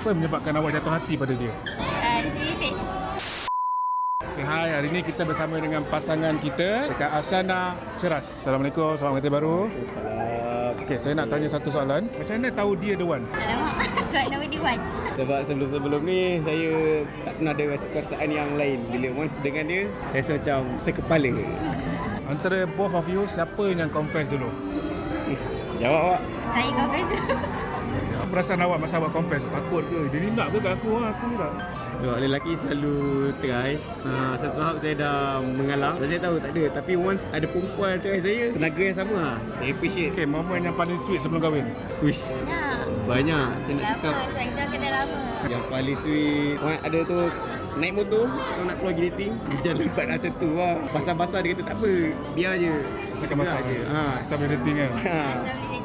Apa yang menyebabkan awak jatuh hati pada dia? Spirit. Okay, hai, hari ni kita bersama dengan pasangan kita dekat Asana Ceras. Assalamualaikum, selamat hari baru. Salam. Okay, saya nak tanya satu soalan. Macam mana tahu dia the one? Alamak, kat nama Diwan. Sebab sebelum-sebelum ni saya tak pernah ada rasa perasaan yang lain. Bila once dengan dia, saya rasa macam sekepala. Antara both of you, siapa yang confess dulu? Jawab awak. Saya confess. Perasaan awak masa awak confess? Takut ke? Dia ni nak ke kat aku? Aku ni tak. Sebab lelaki selalu try. Satu tahap saya dah mengalah. Saya tahu tak ada. Tapi once ada perempuan try saya, tenaga yang sama lah. Saya appreciate. Okay, momen yang paling sweet sebelum kahwin? Wish. Nak. Banyak. Saya nak Lama, cakap. sebab kita kenal lama. Yang paling sweet, ada tu naik motor, kalau nak keluar pergi dating, hujan lebat macam tu lah. Basah-basah dia kata tak apa, biar je. Rasakan masak je. Sambil dating kan? Asal boleh